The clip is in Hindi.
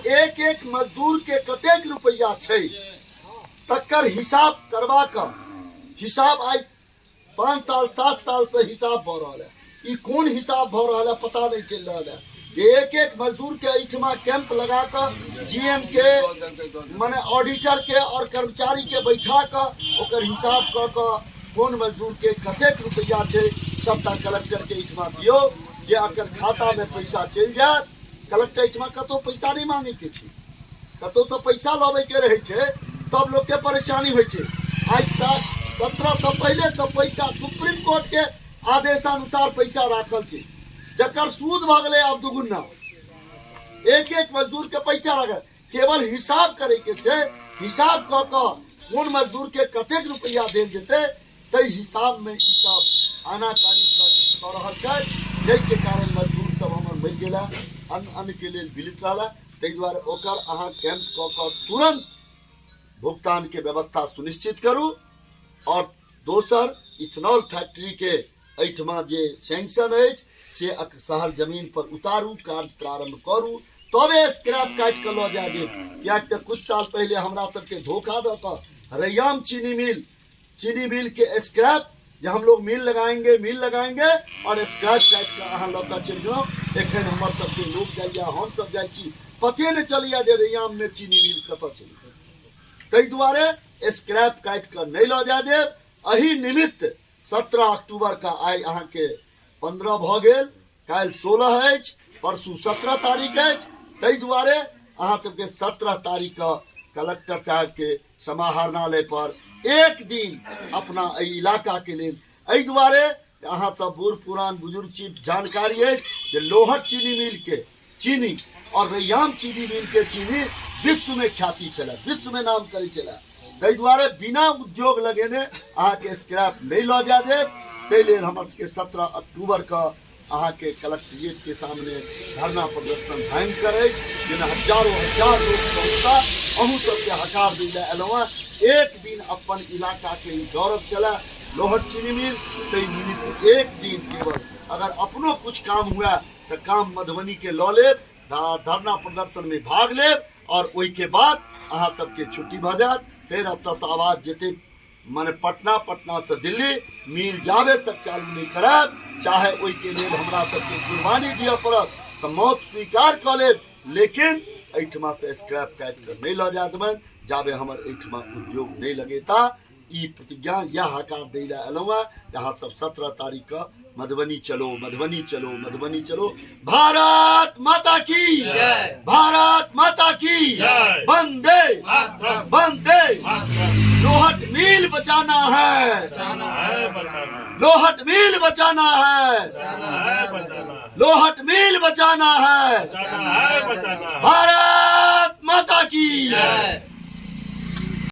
एक एक मजदूर के कतेक रुपया छै तकर हिसाब करवा कर हिसाब आज 5 साल 7 साल से हिसाब भ रहा है। ई कौन हिसाब भ रहा है पता नहीं चल रहा है। एक एक मजदूर के एठमा कैंप लगा कर जीएम के माने ऑडिटर के और कर्मचारी के बैठा कर ओकर हिसाब क कौन मजदूर के कतेक रुपया छै सबटा कलेक्टर के एठमा दियो जे अकर खाता में पैसा चल जात। कलेक्टर एठमा कतो पैसा नहीं मांगे के छै, कतो तो पैसा लावे के रहे छै, तब लोग के परेशानी होय छै। आज 17 से पहले तो पैसा सुप्रीम कोर्ट के आदेशानुसार पैसा राखल छै जकर सूद भ गए अब दुगुना। एक एक मजदूर के पैसा रखे केवल हिसाब करे के छै। हिसाब क कौन मजदूर के कतेक रुपया देल जेते तै हिसाब में ई सब आनाकानी कर रहल छै, जै कारण मजदूर सब हमर मर गेला, अन्न के लेल बिलित रहला। तै दुआरे ओकर अहाँ कैंप क तुरंत भुगतान के व्यवस्था सुनिश्चित करू। और दोसर इथेनॉल फैक्ट्री के एठमा जे सैंक्शन है से शहर जमीन पर उतारू, कार्य प्रारंभ करू, तबे स्क्रैप काट के ल जा दे। क्या कुछ साल पहले हमरा सबके धोखा द कर रैयाम चीनी मिल के स्क्रैप जे हम लोग मिल लगाएंगे और स्क्रैप काट के अहाँ लौका चल जाओ। एखन हमर सबके लोग जाइया, हम सब जाइ छी, पते नहीं चलिया जे रैयाम में चीनी मिल कत चली। तै दुआरे स्क्रैप काट के नहीं ल जा देव। एही निमित्त 17 अक्टूबर का आइ अहाँ के 15 भ गेल, काल 16 है, परसू 17 तारीख है। तै दुआरे अहाँ सबके 17 तारीख का कलेक्टर साहब के समाहरणालय पर एक दिन अपना इलाका के लिए एहि दुआरे अहाँ सब बूढ़ पुरान बुजुर्ग चीज जानकारी है कि लोहट चीनी मिल के चीनी और रैयाम चीनी मिल के चीनी विश्व में ख्याति चला, विश्व में नाम करे चला। तै दुआरे बिना उद्योग लगेने अहाँ के स्क्रैप नहीं ल जा दे। तै लेल हमर सबके 17 अक्टूबर का अहाँ के कलेक्ट्रेट के सामने धरना प्रदर्शन भयंकर है, जिन हजारों हजार लोग पहुंचा अहू सबके हकार दी एलवा। एक दिन अपन इलाका के गौरव चला लोहट चीनी मिल। तै निमित्त एक दिन केवल अगर अपनो कुछ काम हुआ तो काम मधुबनी के लऽ लेब, धरना प्रदर्शन में भाग लेब और ओई के बाद अहाँ सबके छुट्टी भ जात। फिर अब तक आवाज जेते माने पटना से दिल्ली मिल जावे तक चालू नहीं कराब, चाहे ओई के लिए हमरा सबके कुर्बानी दिया पड़त तो मौत स्वीकार कर लेब, लेकिन एठमा से स्क्रैप काट कर नहीं ल जा देबन जाबे हमर एठमा उद्योग नहीं लगेता। ई प्रतिज्ञा या हकार देला एलवा। यहाँ सब 17 तारीख का मधुबनी चलो, मधुबनी चलो, मधुबनी चलो। भारत माता की जय, भारत माता की जय, वंदे वंदे। लोहट मिल बचाना है, लोहट मिल बचाना है, लोहट मिल बचाना है।